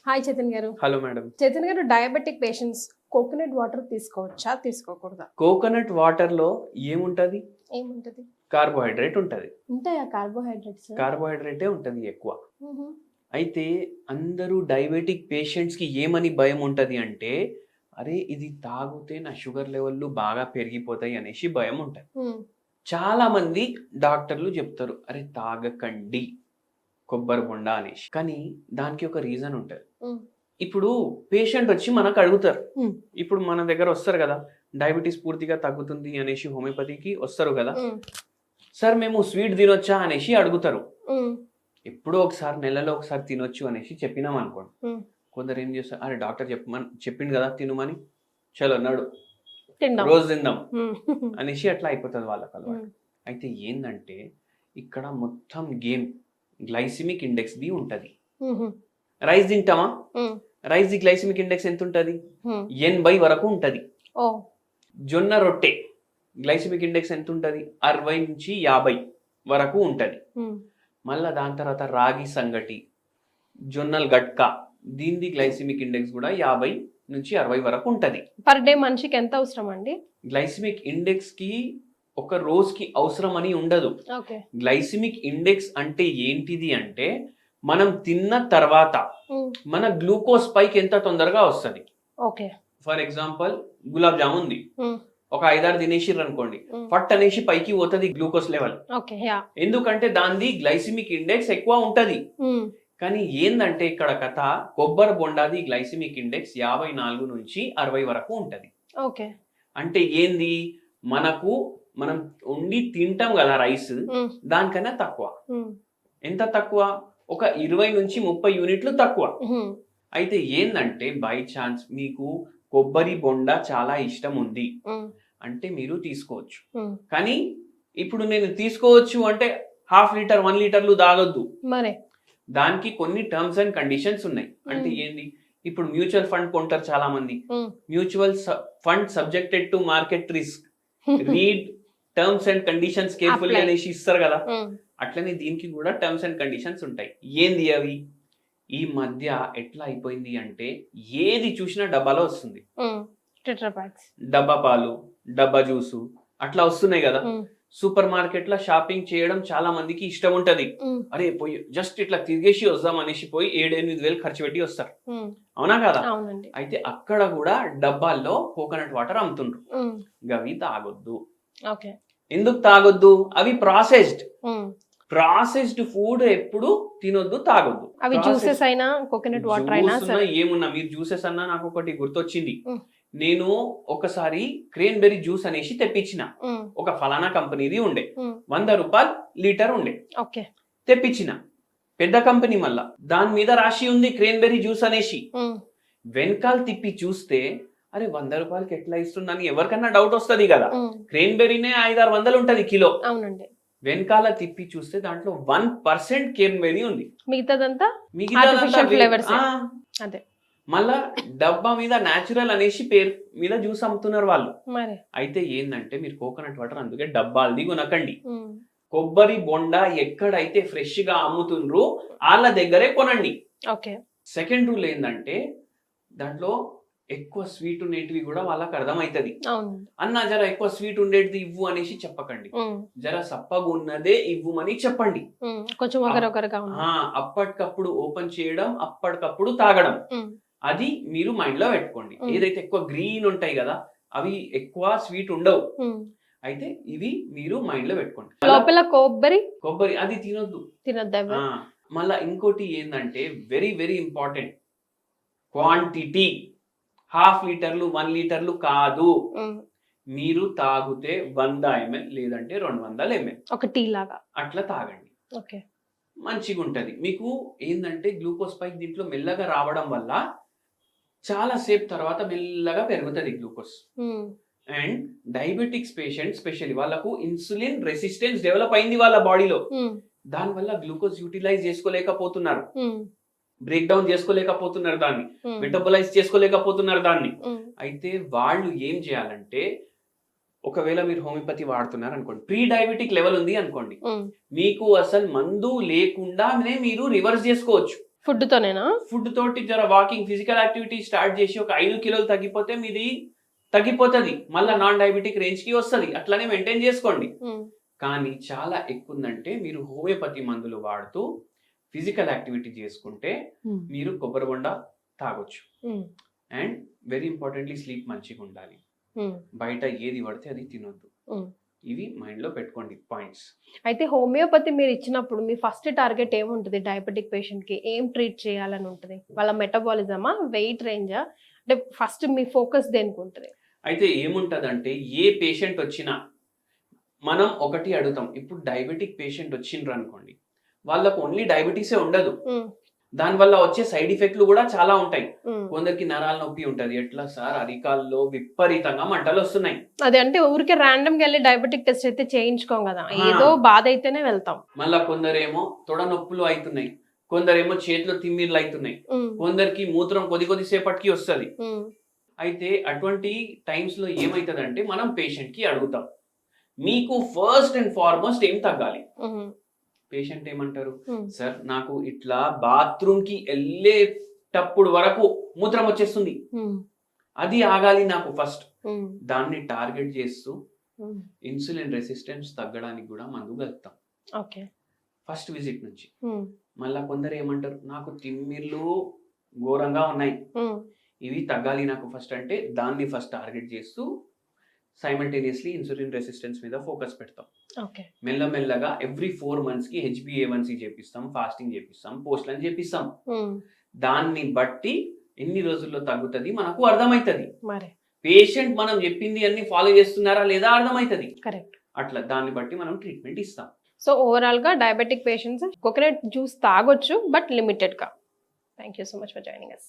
Hi Chaitan గారు. Hello madam. Chaitan గారు, diabetic patients coconut water తీసుకోవచ్చా, తీసుకోకూడదా? కోకోనట్ వాటర్ లో ఏముంటది? ఏముంటది? కార్బోహైడ్రేట్ ఉంటది. ఉంటాయా కార్బోహైడ్రేట్స్? కార్బోహైడ్రేటే ఉంటది ఎక్కువ. అయితే అందరూ డయాబెటిక్ పేషెంట్స్ కి ఏమని భయం ఉంటది అంటే, అరే ఇది తాగితే నా షుగర్ లెవెల్లు బాగా పెరిగిపోతాయి అనేసి భయం ఉంటది. చాలా మంది డాక్టర్లు చెప్తారు, అరే తాగకండి కొబ్బరి బొండ అనేసి. కానీ దానికి ఒక రీజన్ ఉంటది. ఇప్పుడు పేషెంట్ వచ్చి మనకు అడుగుతారు, ఇప్పుడు మన దగ్గర వస్తారు కదా, డయాబెటీస్ పూర్తిగా తగ్గుతుంది అనేసి హోమియోపతికి వస్తారు కదా, సార్ మేము స్వీట్ తినొచ్చా అనేసి అడుగుతారు. ఎప్పుడో ఒకసారి నెలలో ఒకసారి తినొచ్చు అనేసి చెప్పినాం అనుకోండి. కొందరు ఏం చేస్తారు, అరే డాక్టర్ చెప్పిండు కదా తినమని, చలో నడు రోజు తిందాం అనేసి అట్లా అయిపోతుంది వాళ్ళకి అలవాటు. అయితే ఏంటంటే ఇక్కడ మొత్తం గేమ్ గ్లైసిమిక్ ఇండెక్స్ ది ఉంటది. రైస్ తింటామా, రైస్ ది గ్లైసిమిక్ ఇండెక్స్ ఎంత ఉంటది? 80 వరకు ఉంటది. జొన్న రొట్టె గ్లైసిమిక్ ఇండెక్స్ ఎంత ఉంటది? 60 నుంచి 50 వరకు ఉంటది. మళ్ళా దాని తర్వాత రాగి సంగటి, జొన్నల గట్క, దీని గ్లైసిమిక్ ఇండెక్స్ కూడా 50 నుంచి 60 వరకు ఉంటది. పర్ డే మనిషికి ఎంత అవసరం అండి? గ్లైసిమిక్ ఇండెక్స్ కి ఒక రోజుకి అవసరం అని ఉండదు. గ్లైసిమిక్ ఇండెక్స్ అంటే ఏంటిది అంటే, మనం తిన్న తర్వాత మన గ్లూకోజ్ స్పైక్ ఎంత తొందరగా వస్తుంది. ఫర్ ఎగ్జాంపుల్ గులాబ్ జామున్ ఉంది, ఒక 5-6 తినేసిర్రు అనుకోండి, ఫట్ అనేసి పైకి పోతుంది గ్లూకోజ్ లెవెల్. ఎందుకంటే దాని గ్లైసిమిక్ ఇండెక్స్ ఎక్కువ ఉంటది. కానీ ఏందంటే ఇక్కడ కథ, కొబ్బరి బొండాది గ్లైసిమిక్ ఇండెక్స్ 54 నుంచి 60 వరకు ఉంటది. అంటే ఏంది, మనం ఉండి తింటాం కదా రైస్, దానికన్నా తక్కువ. ఎంత తక్కువ? ఒక 20 నుంచి 30 యూనిట్లు తక్కువ. అయితే ఏందంటే బై ఛాన్స్ మీకు కొబ్బరి బొండ చాలా ఇష్టం ఉంది అంటే మీరు తీసుకోవచ్చు. కానీ ఇప్పుడు నేను తీసుకోవచ్చు అంటే 1/2 లీటర్ 1 లీటర్లు తాగొద్దు. దానికి కొన్ని టర్మ్స్ అండ్ కండిషన్స్ ఉన్నాయి. అంటే ఏంది, ఇప్పుడు మ్యూచువల్ ఫండ్ కొంటారు చాలా మంది, mutual fund subjected to market risk, read terms and conditions carefully అనేసి ఇస్తారు కదా, అట్లనే దీనికి కూడా టర్మ్స్ అండ్ కండిషన్స్ ఉంటాయి. ఏంది అవి? ఈ మధ్య ఎట్లా అయిపోయింది అంటే, ఏది చూసినా డబ్బాలో వస్తుంది. డబ్బా పాలు, డబ్బా జ్యూసు అట్లా వస్తున్నాయి కదా. సూపర్ మార్కెట్ లో షాపింగ్ చేయడం చాలా మందికి ఇష్టం ఉంటది. అరే పోయి జస్ట్ ఇట్లా తిరిగేసి వద్దాం అనేసి పోయి 7-8 వేలు ఖర్చు పెట్టి వస్తారు, అవునా కదా? అయితే అక్కడ కూడా డబ్బాల్లో కోకోనట్ వాటర్ అమ్ముతుండ్రు. అవి తాగొద్దు. ఎందుకు తాగొద్దు? అవి ప్రాసెస్డ్ ఫుడ్ ఎప్పుడు తినొద్దు, తాగొద్దు. అవి జ్యూసెస్ అయినా కోకోనట్ వాటర్ అయినా ఏమున్నా, మీరు జ్యూసెస్ అన్నా నాకు ఒకటి గుర్తొచ్చింది. నేను ఒకసారి క్రేన్బెర్రీ జ్యూస్ అనేసి తెప్పించిన, ఒక ఫలానా కంపెనీది ఉండే, 100 రూపాయలు లీటర్ ఉండే, తెప్పించిన. పెద్ద కంపెనీ, మళ్ళా దాని మీద రాసి ఉంది క్రేన్బెర్రీ జ్యూస్ అనేసి. వెనకాల తిప్పి చూస్తే, అరే 100 రూపాయలకి ఎట్లా ఇస్తుందని ఎవరికన్నా డౌట్ వస్తుంది కదా. క్రేన్బెర్రీనే 500-600 ఉంటది కిలో. వెనకాల తిప్పి చూస్తే దాంట్లో 1% క్రేన్బెర్రీ ఉంది, మిగతాదంతా మళ్ళా డబ్బా మీద న్యాచురల్ అనేసి పేరు మీద జ్యూస్ అమ్ముతున్నారు వాళ్ళు. అయితే ఏంటంటే మీరు కోకోనట్ వాటర్ అందుకే డబ్బాలది కొనకండి. కొబ్బరి బొండ ఎక్కడైతే ఫ్రెష్ గా అమ్ముతుండ్రో వాళ్ళ దగ్గరే కొనండి. సెకండ్ రూల్ ఏంటంటే, దాంట్లో ఎక్కువ స్వీట్ ఉండేటివి కూడా వాళ్ళకి అర్థమవుతుంది. అన్న జర ఎక్కువ స్వీట్ ఉండేది ఇవ్వు అనేసి చెప్పకండి, జర సప్పగా ఉన్నదే ఇవ్వమని చెప్పండి. అప్పటికప్పుడు ఓపెన్ చేయడం, అప్పటికప్పుడు తాగడం, అది మీరు మైండ్ లో పెట్టుకోండి. ఏదైతే ఎక్కువ గ్రీన్ ఉంటాయి కదా, అవి ఎక్కువ స్వీట్ ఉండవు. అయితే ఇవి మీరు మైండ్ లో పెట్టుకోండి. లోపల కొబ్బరి అది తినొద్దు. మళ్ళా ఇంకోటి ఏంటంటే, వెరీ వెరీ ఇంపార్టెంట్, క్వాంటిటీ. 1/2 లీటర్లు 1 లీటర్లు కాదు. మీరు తాగితే 100 ml లేదంటే 200 ml ఒక టీ లాగా అట్లా తాగండి. మంచిగా ఉంటది. మీకు ఏంటంటే గ్లూకోజ్ స్పైక్ దీంట్లో మెల్లగా రావడం వల్ల చాలా సేపు తర్వాత మెల్లగా పెరుగుతుంది glucose. And diabetics patient specially వాళ్ళకు ఇన్సులిన్ రెసిస్టెన్స్ డెవలప్ అయింది వాళ్ళ బాడీలో. దాని వల్ల గ్లూకోజ్ యూటిలైజ్ చేసుకోలేకపోతున్నారు, బ్రేక్ డౌన్ చేసుకోలేకపోతున్నారు, దాన్ని మెటబలైజ్ చేసుకోలేకపోతున్నారు దాన్ని. అయితే వాళ్ళు ఏం చేయాలంటే, ఒకవేళ మీరు హోమియోపతి వాడుతున్నారు అనుకోండి, ప్రీ డయాబెటిక్ లెవెల్ ఉంది అనుకోండి, మీకు అసలు మందు లేకుండానే మీరు రివర్స్ చేసుకోవచ్చు. ఫుడ్ తోనేనా? ఫుడ్ తోటి జర వాకింగ్ ఫిజికల్ యాక్టివిటీ స్టార్ట్ చేసి ఒక 5 కిలోలు తగ్గిపోతే మీది తగ్గిపోతుంది, మళ్ళీ నాన్ డయాబెటిక్ రేంజ్ కి వస్తుంది. అట్లానే మెయింటైన్ చేసుకోండి. కానీ చాలా ఎక్కువ ఉందంటే మీరు హోమియోపతి మందులు వాడుతూ ఫిజికల్ యాక్టివిటీ చేసుకుంటే మీరు కొబ్బరి బొండ తాగొచ్చు. అండ్ వెరీ ఇంపార్టెంట్లీ స్లీప్ మంచిగా ఉండాలి. బయట ఏది పడితే అది తినొద్దు. ఇవి మైండ్ లో పెట్టుకోండి పాయింట్స్. అయితే హోమియోపతి మీరు ఇచ్చినప్పుడు మీ ఫస్ట్ టార్గెట్ ఏముంటుంది? డయాబెటిక్ పేషెంట్ కి ఏం ట్రీట్ చేయాలని ఉంటుంది? వాళ్ళ మెటబాలిజమా, వెయిట్ రేంజా? అంటే ఫస్ట్ మీ ఫోకస్ దేనికి ఉంటుంది? అయితే ఏముంటదంటే ఏ పేషెంట్ వచ్చినా మనం ఒకటి అడుగుతాం. ఇప్పుడు డయాబెటిక్ పేషెంట్ వచ్చిండ్రు అనుకోండి, వాళ్ళకు ఓన్లీ డయాబెటీసే ఉండదు, దానివల్ల వచ్చే సైడ్ ఎఫెక్ట్లు కూడా చాలా ఉంటాయి. కొందరికి నరాల నొప్పి ఉంటది. ఎట్లా సార్, అరికాల్లో విపరీతంగా మంటలు వస్తున్నాయి. అదే అంటే ఊరికే ర్యాండమ్ గా వెళ్ళి డయాబెటిక్ టెస్ట్ అయితే చేయించుకోం కదా, ఏదో బాధ అయితేనే వెళ్తాం. మళ్ళా కొందరేమో తొడ నొప్పులు అవుతున్నాయి, కొందరేమో చేతిలో తిమ్మిర్లు అవుతున్నాయి, కొందరికి మూత్రం కొద్ది సేపటికి వస్తుంది. అయితే అటువంటి టైమ్స్ లో ఏమైతుందంటే మనం పేషెంట్ కి అడుగుతాం, మీకు ఫస్ట్ అండ్ ఫార్మోస్ట్ ఏం తగ్గాలి? పేషెంట్ ఏమంటారు, సార్ నాకు ఇట్లా బాత్రూమ్ కి వెళ్ళేటప్పుడు వరకు మూత్రం వచ్చేస్తుంది, అది ఆగాలి నాకు ఫస్ట్. దాన్ని టార్గెట్ చేస్తూ ఇన్సులిన్ రెసిస్టెన్స్ తగ్గడానికి కూడా మందు కలుపుతాం ఫస్ట్ విజిట్ నుంచి. మళ్ళా కొందరు ఏమంటారు, నాకు తిమ్మిర్లు ఘోరంగా ఉన్నాయి, ఇవి తగ్గాలి నాకు ఫస్ట్ అంటే దాన్ని ఫస్ట్ టార్గెట్ చేస్తూ సైమల్టేనియస్లీ ఇన్సులిన్ రెసిస్టెన్స్ మీద ఫోకస్ పెడతాం. మెల్లమెల్లగా ఎవ్రీ 4 months కి HbA1c చేపిస్తాం, ఫాస్టింగ్ చేపిస్తాం, పోస్ట్లను చేపిస్తాం. దాన్ని బట్టి ఎన్ని రోజుల్లో తగ్గుతుంది మనకు అర్థమవుతుంది. పేషెంట్ మనం చెప్పింది అన్ని ఫాలో చేస్తున్నారా లేదా అర్థమవుతుంది. అట్లా దాన్ని బట్టి మనం ట్రీట్మెంట్ ఇస్తాం. సో ఓవరాల్ గా డయాబెటిక్ పేషెంట్స్ కోకోనట్ జ్యూస్ తాగొచ్చు, బట్ లిమిటెడ్ గా. Thank you so much for joining us.